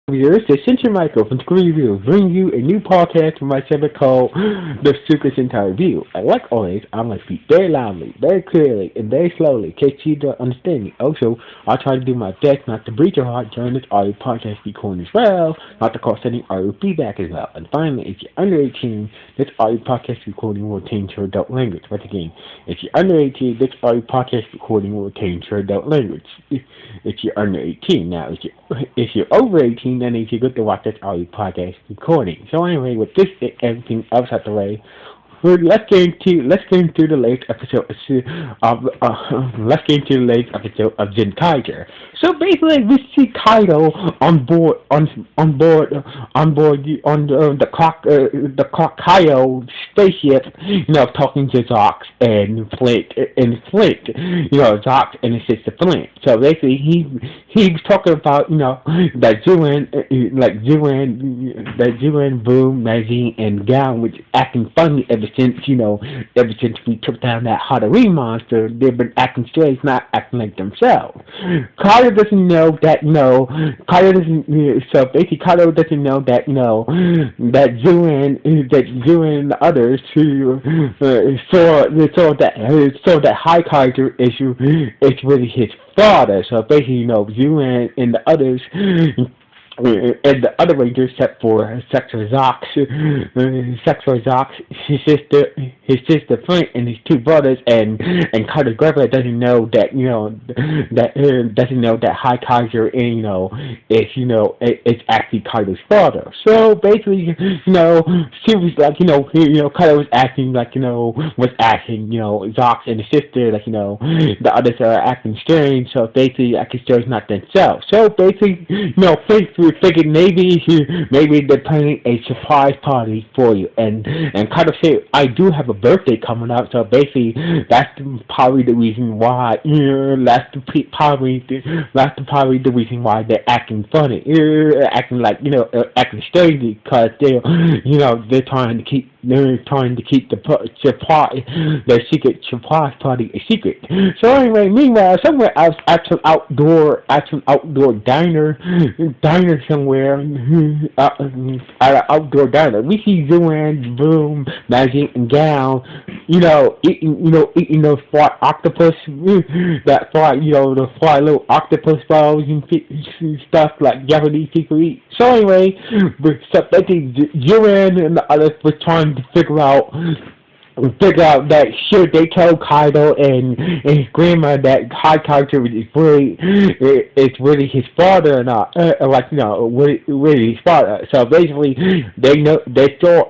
Viewers, this is Michael from Screen Review, bringing you a new podcast from my segment called The Kikai Sentai Review. And like always, I'm going to speak very loudly, very clearly, and very slowly, in case you don't understand me. Also, I'll try to do my best not to breach your heart during this audio podcast recording as well, not to cause any audio feedback as well. And finally, if you're under 18, this audio podcast recording will attain to adult language. Once again, if you're under 18, this audio podcast recording will attain to adult language. If you're under 18. Now, if you're over 18, then you get to watch this audio podcast recording. So anyway, with this and everything else out the way, let's get into the latest episode of Zenkaiger. So basically, we see Kaido the clock Kaido spaceship, talking to Zox and Flint, Zox and his sister Flint. So basically, he's talking about that Zuan, Boom, Magazine, and Gown, which acting funny ever since we took down that Hattori monster. They've been acting strange, not acting like themselves. Kaido doesn't know that. So basically, Kaido doesn't know that. That Zuan and the others who saw that Highkaiser is really his father. So basically, Zuan and the others. And the other Rangers, except for Zox, his sister Flint, and his two brothers, and Carter Gregory doesn't know that High Kaiser is actually Carter's father. So basically, she was like Carter was acting Zox and his sister the others are acting strange. So basically, acting strange not themselves. So basically, we figured maybe they're planning a surprise party for you, and kind of say I do have a birthday coming up, so basically that's probably the reason why probably the reason why they're acting funny, acting strange, because they're trying to keep their secret surprise party a secret. So anyway, meanwhile, somewhere else at an outdoor diner somewhere, at an outdoor diner, we see Zuan, Boom, Magic, and Gown, eating those fried octopus, the fried little octopus balls and stuff like Japanese people eat. So anyway, I think Zuan and the others were trying to figure out that should they tell Kaido and his grandma that High Kaiser is really his father or not, really his father. So basically, they saw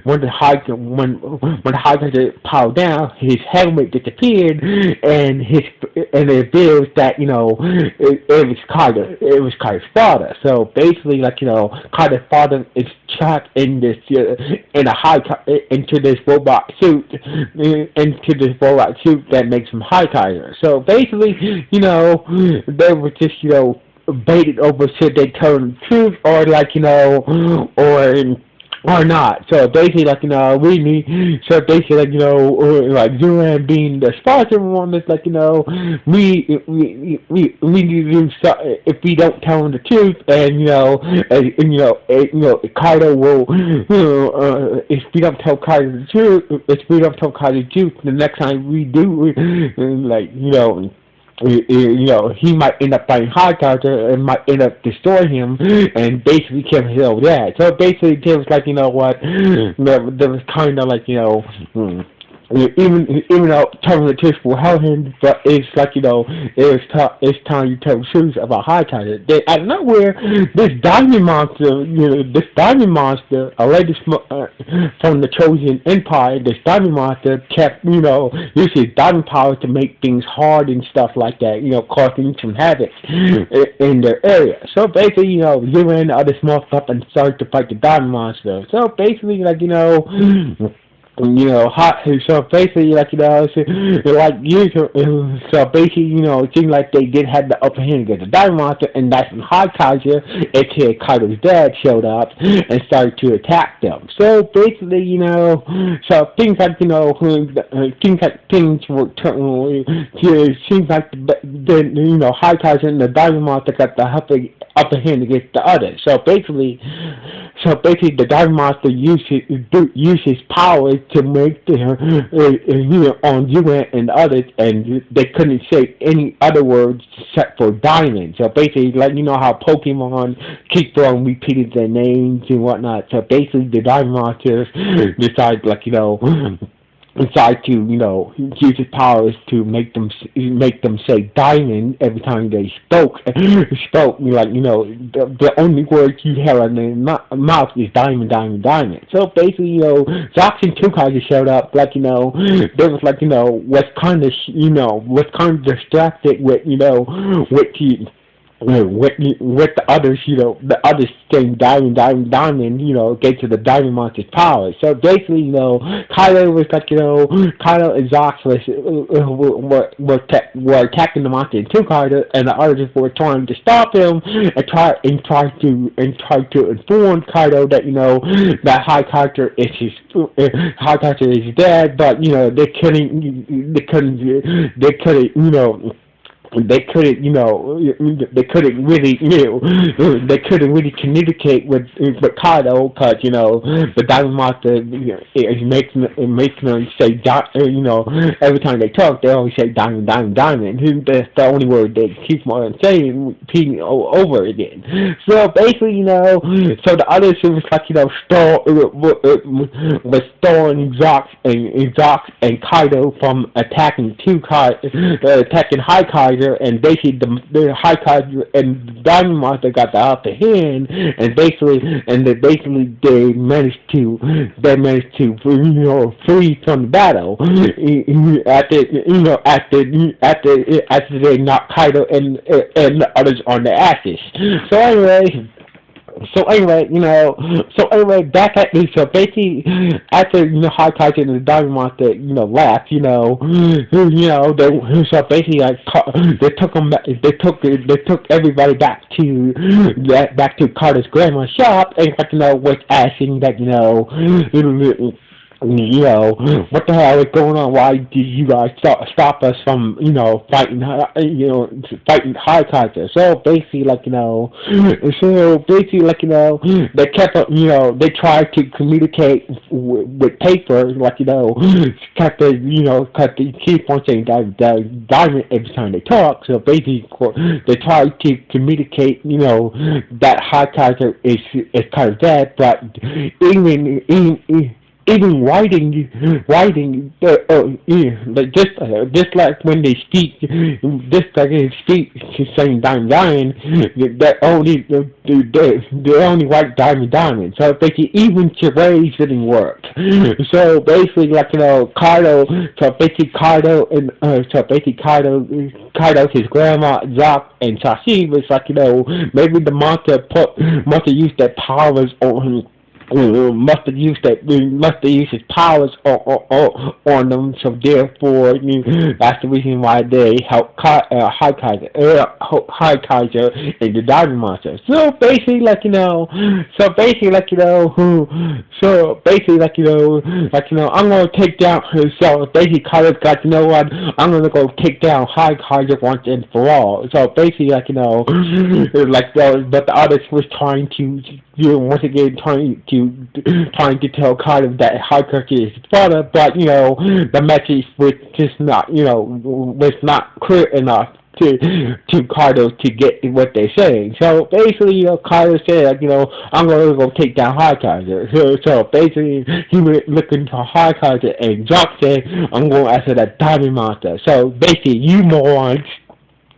when High Kaiser powered down, his helmet disappeared, and it reveals that it was Kaiser's father. So basically, Kaiser's father is trapped in this into this robot suit that makes him High Kaiser. So basically, they were just baited over should they tell the truth or or not. So basically, we need. So basically, Zuan being the sponsor on this, we need to do so, if we don't tell him the truth, and Kaido will. If we don't tell Kaido the truth, the next time we do, he might end up fighting High Kaiser and might end up destroying him and basically kill his old dad. So basically, it was there was kind of even though telling the truth will help him, but it's it's time you tell the truth about High Kaiser. Then out of nowhere, this diamond monster, a lady from the Trojan Empire, this diamond monster kept, using his diamond power to make things hard and stuff like that, causing some havoc in their area. So basically, you and other small stuff and started to fight the diamond monster. So basically, so basically, like so basically, it seemed like they did have the upper hand against the Diamond Monster, and that's when High Kaiser, aka Kaido's dad, showed up and started to attack them. So basically, so things like, things were turning, it seems like High Kaiser and the Diamond Monster got the upper hand against the others. So basically, the Diamond Monster uses powers to make the on UN and others, and they couldn't say any other words except for diamond. So basically, like how Pokemon keep on repeating their names and whatnot. So basically, the Diamond Monsters decide, decide to use his powers to make them say diamond every time they spoke the only words you have in their mouth is diamond, diamond, diamond. So basically, Zox and Tukai just showed up, they was was kind of was kind of distracted with the with the others, the others saying diamond, diamond, diamond, get to the Diamond Monster's power. So basically, Kaido was Kaido and Zox were attacking the monster in two Kaido, and the others were trying to stop him and try to inform Kaido that that High Kaiser is dead, but they couldn't they couldn't really communicate with Kaido because the Diamond Monster is making them say every time they talk they always say diamond, diamond, diamond. That's the only word they keep on saying, repeating over again. So basically, so the others was was stalling Zox and Kaido from attacking attacking High Kaiser, and basically the High Kaiser and the Diamond Monster got the upper hand, and they managed to flee from the battle after they knocked Kaido and the others on their asses. So anyway, back at me. So basically, after High Kaiser and the Diamond Monster, left, so basically, they took everybody back to Carter's grandma's shop, and was asking that what the hell is going on? Why did you guys stop us from, fighting High Kaiser? So basically, they kept, they tried to communicate with paper, kept they keep on saying diamond every time they talk. So basically, they tried to communicate, that High Kaiser is kind of dead, but even writing, just like when they speak, just like they speak, saying diamond, diamond, they only write diamond, diamond. So basically, even charades didn't work. So basically, Kaido, Kaido, his grandma, Zoc, and Sashi was maybe the monster used their powers on. Must have used his powers on them, so therefore that's the reason why they helped High Kaiser and the Diamond Monster. So basically, I'm gonna take down. So basically, Kaiser's got what? I'm gonna go take down High Kaiser once and for all. So basically, but the others was trying to. Once again, trying to tell Kaido that High Kaiser is his father, but the message was just not, was not clear enough to Kaido to get what they're saying. So basically, Kaido said, I'm gonna go take down High Kaiser. So basically, he went looking to High Kaiser, and Jock said, I'm going after that Diamond Monster. So basically, you morons.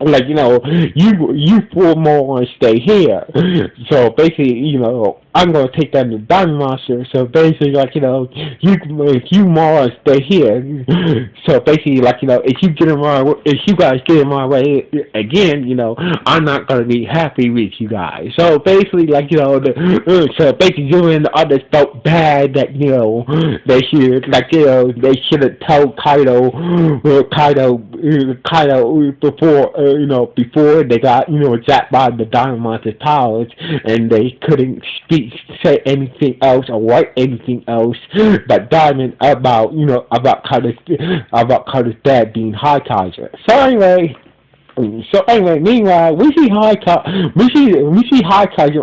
like, you four morons stay here. So basically, I'm gonna take down the diamond monster. So basically, like, if you morons stay here. So basically, like, if you guys get in my way again, I'm not gonna be happy with you guys. So basically, like, so basically, you and the others felt bad that they should have told Kaido before they got zapped by the Diamond Monster's powers, and they couldn't say anything else or write anything else but Diamond about Kaido's dad being High Kaiser. So anyway, meanwhile, we see High Kaiser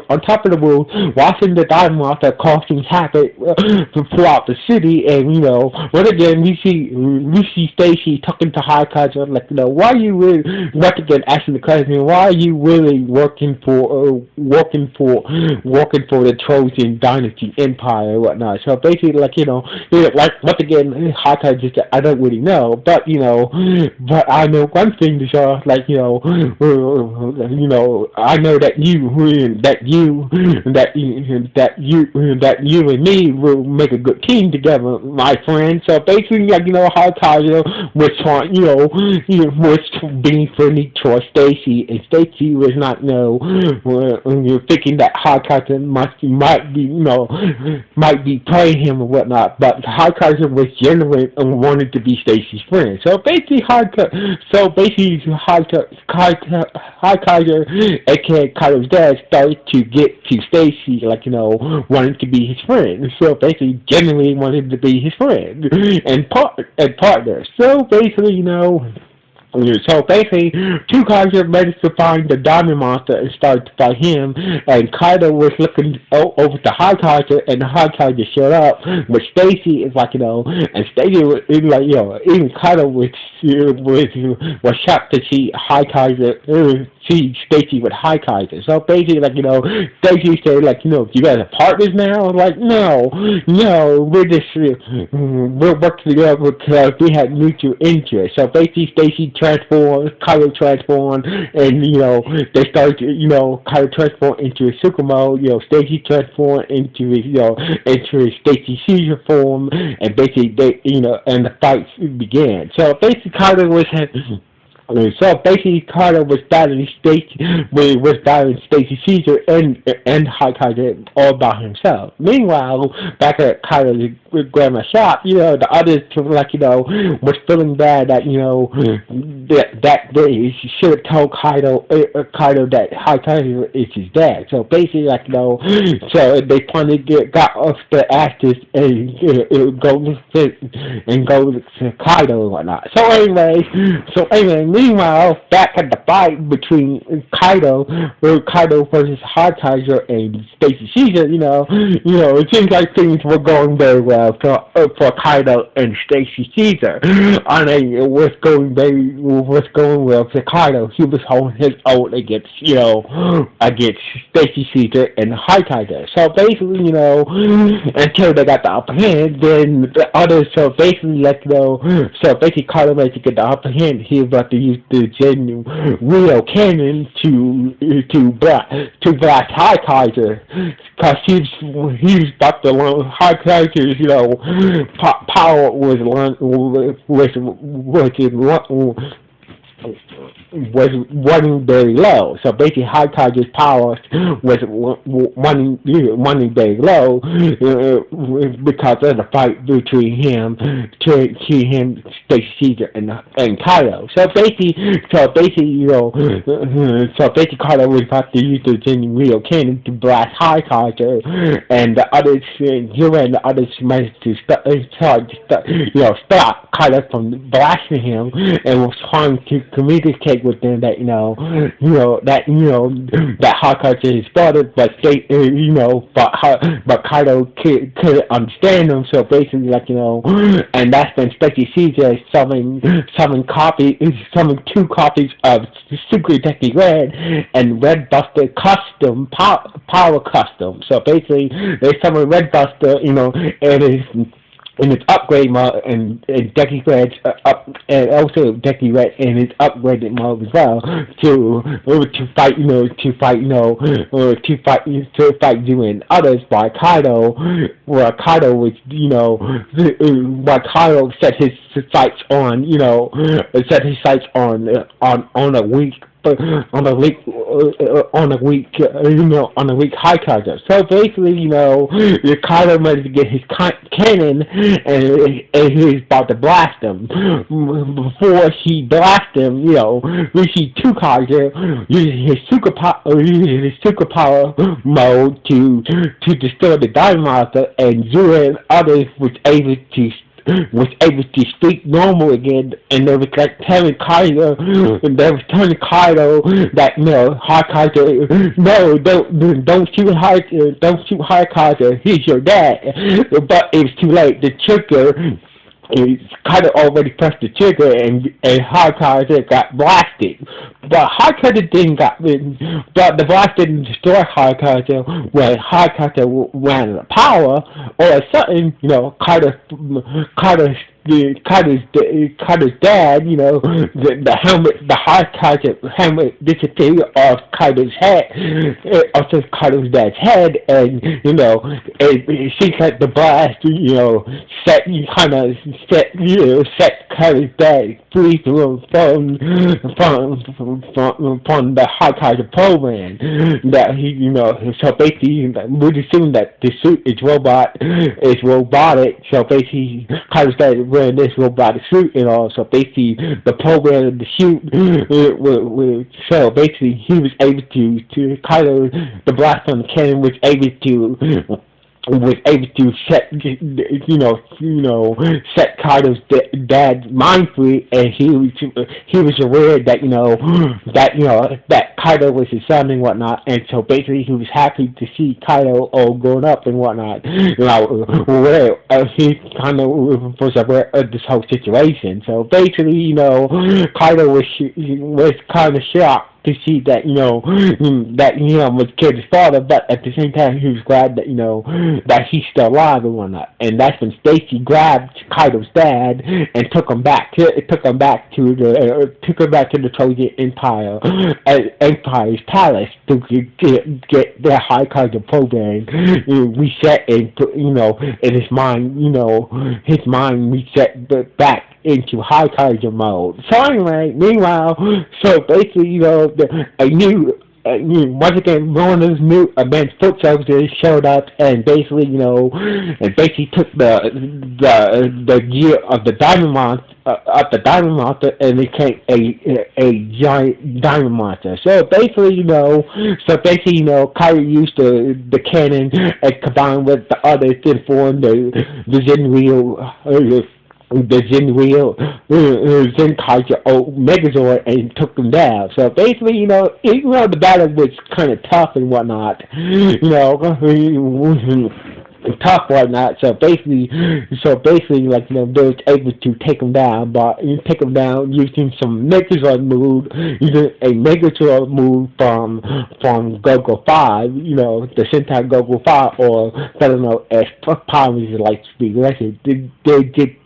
on top of the world, watching the diamond monster causing havoc throughout the city, and once again we see Stacy talking to High Kaiser like, why are you really, once again asking the question, why are you really working for the Trojan Dynasty Empire and whatnot? So basically, like, like once again, High Kaiser said, I don't really know, but but I know one thing to show, like, I know that you and me will make a good team together, my friend. So basically, like, how Kaiser was trying, was being friendly towards Stacy, and Stacy was not, thinking that High Kaiser might be playing him or whatnot, but High Kaiser was genuine and wanted to be Stacy's friend. So basically, High Kaiser, aka Kaido's dad, started to get to Stacy, like, wanting to be his friend. So basically, genuinely wanted to be his friend and partner. So basically, two Kaiser managed to find the Diamond Monster and started to fight him, and Kaido was looking over to High Kaiser, and the High Kaiser showed up, but Stacy is like, and Stacy was like, even Kaido was shocked to see High Kaiser, see Stacy with High Kaiser. So basically, like, Stacy said, like, you guys are partners now? Like, no, we're just, we're working together because we had mutual interest. So basically, Stacy transformed, Kaido transformed, and, they started to, Kaido transformed into his super mode, Stacy transformed into his Stacy Caesar form, and basically, and the fight began. So basically, Carter was battling Stacy Caesar and High Kaiser all by himself. Meanwhile, back at Carter's grandma's shop, the others, like, was feeling bad that that they should have told Kaido that High Kaiser is his dad. So basically, like, so they finally got off their asses and go to Kaido and whatnot. So anyway, meanwhile, back at the fight between Kaido versus High Kaiser and Stacy Caesar, it seems like things were going very well for Kaido and Stacy Caesar. It was going well for Kaido. He was holding his own against Stacy Caesar and High Kaiser. So basically, until they got the upper hand, then the others. So basically, Kaido managed to get the upper hand. He was about to use the Rio Cannon to blast High Kaiser, because he was about to learn High Kaiser's power was running very low. So basically, High Kaiser's powers was running very low because of the fight between him, Stacy Caesar, and Kaido. So basically, Kaido was about to use the Rio Cannon to blast High Kaiser, and the others, managed to stop Kaido from blasting him, and was trying to communicate with them that that High Kaiser is his brother, but but Kaido couldn't understand him. So basically, and that's when Stacy Caesar summoned two copies of Secret Detective Red and Red Buster Custom Power Custom. So basically, they summoned Red Buster, and his in its upgrade mode, and Decky Red's up, and also Decky Red in its upgraded mode as well to fight to fight you and others. By Kaido, where Kaido was where Kaido set his sights on on a weak on a weak on a weak high character. So basically, Kaido managed to get his cannon, and he's about to blast him. Before he blasts him, we see two characters using his superpower mode to destroy the Diamond Monster, and Zero and others was able to speak normal again, and they was like telling Kaido, that Kaido, no, don't shoot Kaido, he's your dad. But it was too late. The trigger, kind of already pressed the trigger, and High got blasted. But but the blast didn't destroy High when High ran out of power. All of a sudden, Carter's dad, the helmet, the helmet disappeared off Carter's head, off of Carter's dad's head, and it seems like the blast, set Carter's dad free from the High Carter program. That so basically, we'd assume that the suit is robotic. So basically, Carter's dad wearing this robotic suit and all. So basically, the program of the suit, so basically, he was able to Carter, the blast on the cannon was able to set Kaido's dad's mind free, and he was aware that that Kaido was his son and whatnot, and so basically he was happy to see Kaido all grown up and whatnot. He kind of was aware of this whole situation. So basically, Kaido was kind of shocked to see that was kid's father, but at the same time he was glad that that he's still alive and whatnot. And that's when Stacy grabbed Kaido's dad and took him back to the Trojan Empire's palace to get their High Kaido program reset, and in his mind reset back into High Kaiser mode. So anyway, meanwhile, so basically, once again, one of those new advanced foot soldiers showed up, and basically, took the gear of the Diamond Monster, and became a giant Diamond Monster. So basically, Kyrie used the cannon and combined with the others to form the Zen Zenkaiger Megazord, and took them down. So basically, the battle was kind of tough and whatnot. Tough whatnot. So basically, they was able to take them down, but take them down using some Megazord move, using a Megazord move from Gogo 5, the Sentai Gogo 5, or better known as Power Light Speed Legend. They did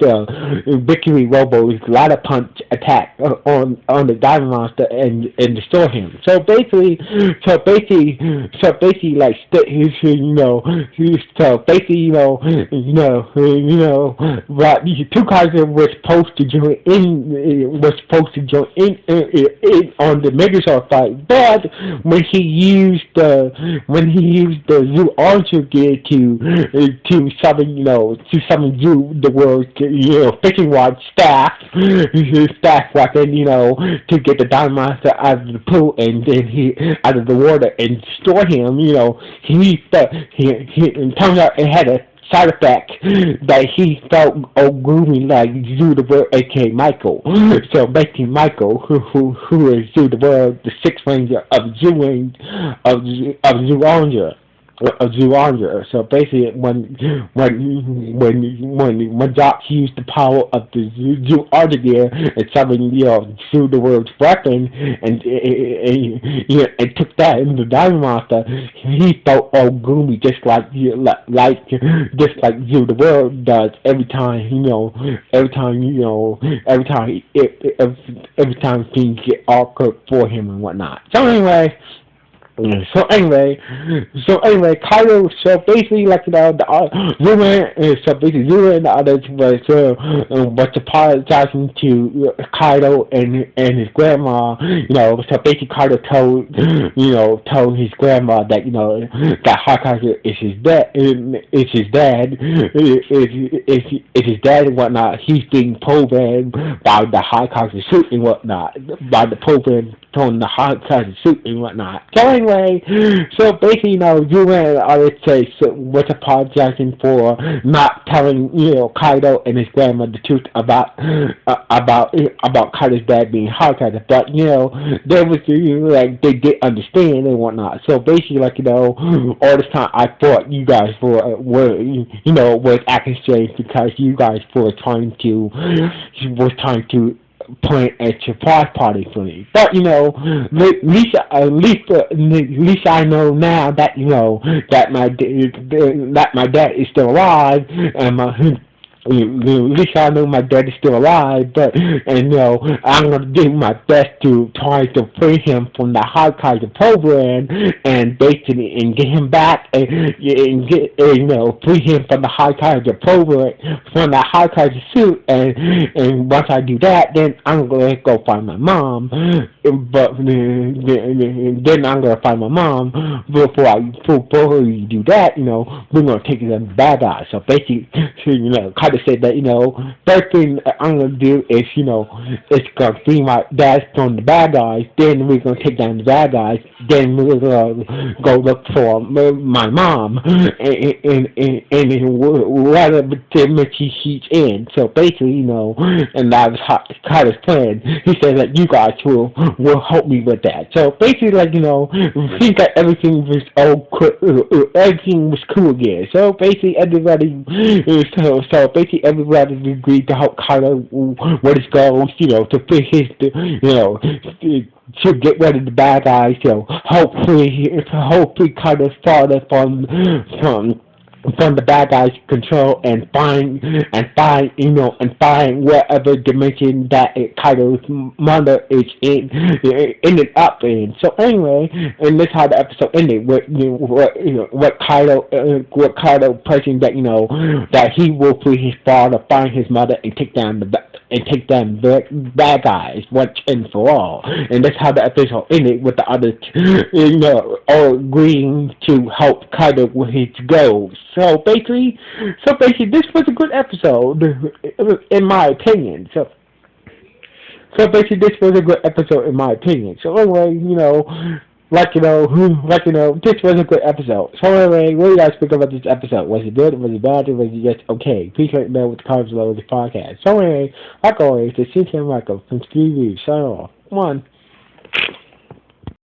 Victory Robo's ladder punch attack on the Diamond Monster and destroy him. So basically, right, these two guys were supposed to join in on the Megazord fight, but when he used the Zoo Archer gear to summon you, the world's fishing rod staff, his staff weapon, to get the Diamond Monster out of the pool and then out of the water and destroy him. It turns out it had a side effect that he felt groovy like Zoo the World, aka Michael. So making Michael, who is Zoo the World, the Sixth Ranger of Zoo Ranger. a zoological. So basically, when Doc used the power of the zoological and summoned, through the world's weapon, and took that into the Diamond Monster, he felt all gloomy, just like the world does every time every time things get awkward for him and whatnot. Kaido. So basically, Zuma and the others was apologizing to Kaido and his grandma. So basically, Kaido told his grandma that that Hakazu is his dad, is his dad and whatnot. He's being programmed by the Hakazu suit and whatnot, by the program on the Hakazu suit and whatnot. So anyway, so basically, you and I would say was apologizing for not telling Kaido and his grandma the truth about Kaido's dad being Hakazu, but there was they did understand and whatnot. So basically, all this time I thought you guys was acting strange because you guys were trying to plan a surprise party for me. But at least I know now that that my dad is still alive, and at least I know my dad is still alive, I'm gonna do my best to try to free him from the Hokage program and basically get him back and get free him from the Hokage program, from the Hokage suit, and once I do that, then I'm gonna go find my mom. But then I'm gonna find my mom. Before we do that, we're gonna take it to the bad guys. So basically, kind of said that first thing I'm gonna do is it's gonna free my dad from the bad guys. Then we're gonna take down the bad guys. Then we're gonna go look for my mom and whatever she's in. So basically, and that was Carter's plan. He said that you guys will help me with that. So basically, he got everything was everything was cool again. So basically, everybody agreed to help Carter with his goals, to fit his, to get rid of the bad guys. Hopefully Carter's father from the bad guys' control and find wherever dimension that Kaido's mother is ended up in. So anyway, and this how the episode ended with what Kaido pressing that he will free his father, find his mother, and take down the bad guys once and for all. And that's how the episode ended, with the others all agreeing to help Kaido with his goals. So basically, this was a good episode, in my opinion. So basically, this was a good episode, in my opinion. So anyway, this was a good episode. So anyway, what do you guys think about this episode? Was it good? Was it bad? Or was it just okay? Please let me know with the comments below the podcast. So anyway, like always, this is Michael from Steve Sign off. Come on.